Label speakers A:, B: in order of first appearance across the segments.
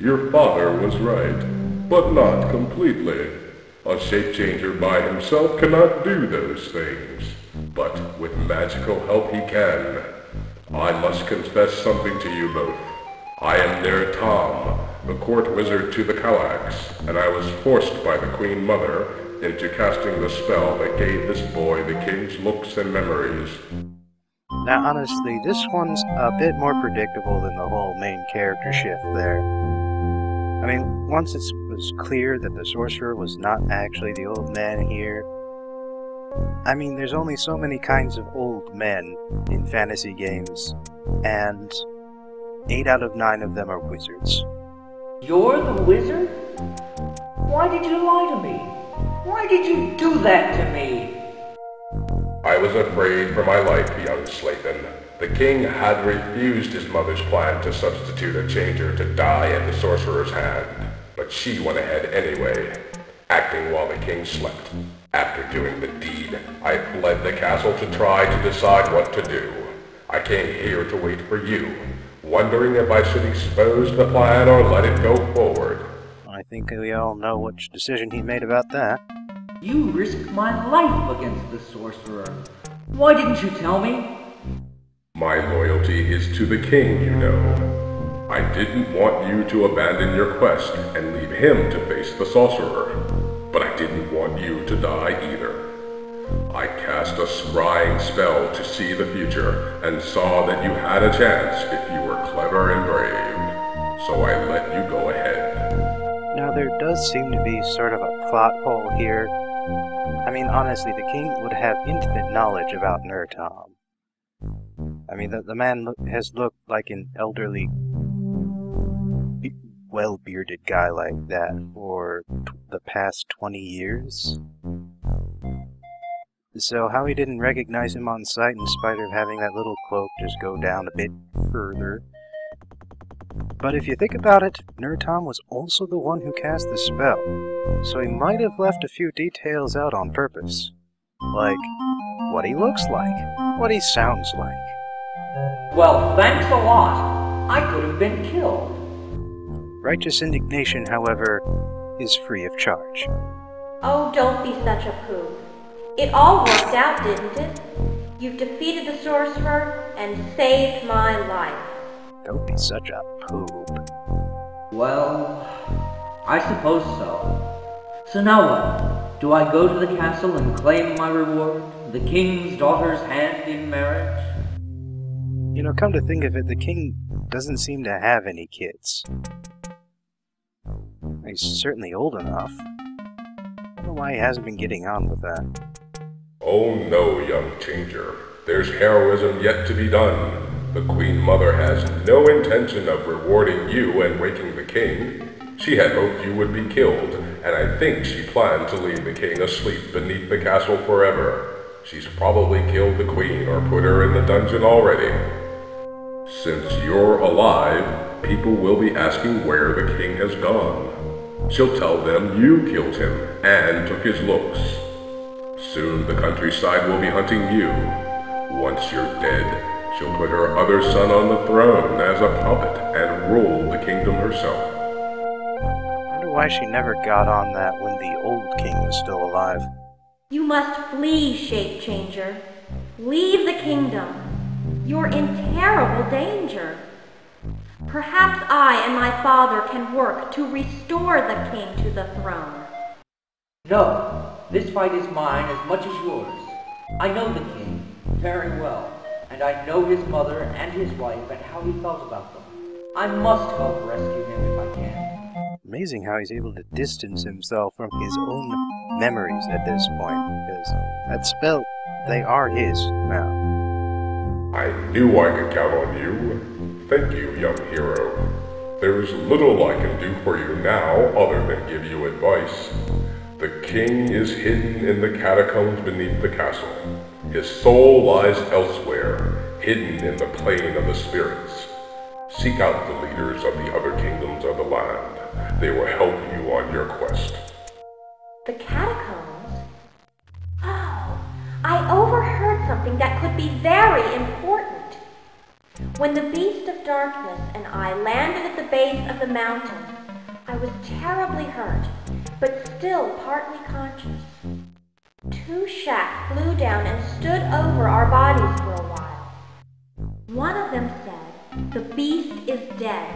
A: Your father was right, but not completely. A shape-changer by himself cannot do those things, but with magical help he can. I must confess something to you both. I am Nir Tom, the court wizard to the Kallax, and I was forced by the Queen Mother into casting the spell that gave this boy the king's looks and memories.
B: Now honestly, this one's a bit more predictable than the whole main character shift there. I mean, once it was clear that the sorcerer was not actually the old man here, I mean, there's only so many kinds of old men in fantasy games, and 8 out of 9 of them are wizards.
C: You're the wizard? Why did you lie to me? Why did you do that to me?
A: I was afraid for my life, young Slayton. The king had refused his mother's plan to substitute a changer to die at the sorcerer's hand, but she went ahead anyway, acting while the king slept. After doing the deed, I fled the castle to try to decide what to do. I came here to wait for you, wondering if I should expose the plan or let it go forward.
B: I think we all know which decision he made about that.
C: You risked my life against the sorcerer. Why didn't you tell me?
A: My loyalty is to the king, you know. I didn't want you to abandon your quest and leave him to face the sorcerer, but I didn't want you to die either. I cast a scrying spell to see the future and saw that you had a chance if you were clever and brave, so I let you go ahead.
B: Now there does seem to be sort of a plot hole here. I mean, honestly, the king would have intimate knowledge about Nir Tom. I mean, the man has looked like an elderly, well-bearded guy like that for the past 20 years. So how he didn't recognize him on sight in spite of having that little cloak just go down a bit further. But if you think about it, Nir Tom was also the one who cast the spell, so he might have left a few details out on purpose. Like, what he looks like, what he sounds like.
C: Well, thanks a lot. I could have been killed.
B: Righteous indignation, however, is free of charge.
D: Oh, don't be such a pooh. It all worked out, didn't it? You've defeated the sorcerer and saved my life.
B: Don't be such a poop.
C: Well, I suppose so. So now what? Do I go to the castle and claim my reward? The king's daughter's hand in marriage?
B: You know, come to think of it, the king doesn't seem to have any kids. He's certainly old enough. I don't know why he hasn't been getting on with that.
A: Oh no, young changer. There's heroism yet to be done. The Queen Mother has no intention of rewarding you and waking the king. She had hoped you would be killed, and I think she planned to leave the king asleep beneath the castle forever. She's probably killed the queen or put her in the dungeon already. Since you're alive, people will be asking where the king has gone. She'll tell them you killed him and took his looks. Soon the countryside will be hunting you. Once you're dead, she'll put her other son on the throne as a puppet and rule the kingdom herself.
B: I wonder why she never got on that when the old king was still alive.
D: You must flee, Shape Changer. Leave the kingdom. You're in terrible danger. Perhaps I and my father can work to restore the king to the throne.
C: No, this fight is mine as much as yours. I know the king very well, and I know his mother and his wife and how he felt about them. I must help rescue him if I can.
B: Amazing how he's able to distance himself from his own memories at this point, because that spell, they are his now.
A: I knew I could count on you. Thank you, young hero. There's little I can do for you now other than give you advice. The king is hidden in the catacombs beneath the castle. His soul lies elsewhere, hidden in the plane of the spirits. Seek out the leaders of the other kingdoms of the land. They will help you on your quest.
D: The catacombs? Oh, I overheard something that could be very important. When the Beast of darkness and I landed at the base of the mountain, I was terribly hurt, but still partly conscious. 2 shacks flew down and stood over our bodies for a while. One of them said, "The beast is dead."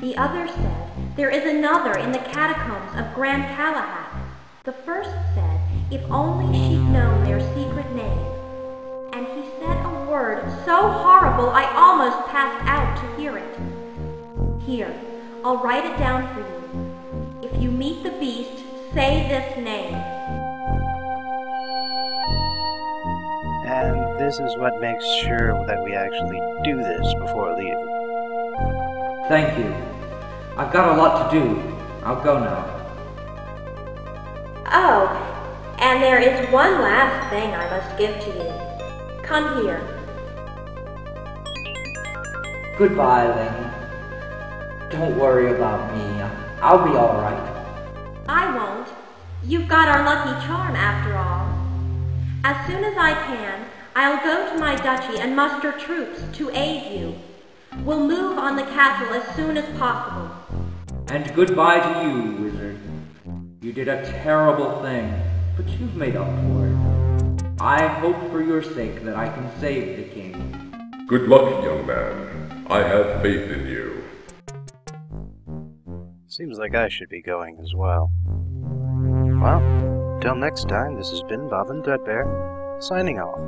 D: The other said, "There is another in the catacombs of Grand Galahad." The first said, "If only she'd known their secret name." And he said a word so horrible I almost passed out to hear it. Here, I'll write it down for you. If you meet the beast, say this name.
B: And this is what makes sure that we actually do this before leaving.
C: Thank you. I've got a lot to do. I'll go now.
D: Oh, and there is one last thing I must give to you. Come here.
C: Goodbye, Lainey. Don't worry about me. I'll be all right.
D: I won't. You've got our lucky charm after all. As soon as I can, I'll go to my duchy and muster troops to aid you. We'll move on the castle as soon as possible.
C: And goodbye to you, wizard. You did a terrible thing, but you've made up for it. I hope for your sake that I can save the king.
A: Good luck, young man. I have faith in you.
B: Seems like I should be going as well. Well, till next time, this has been Bob and Threadbare, signing off.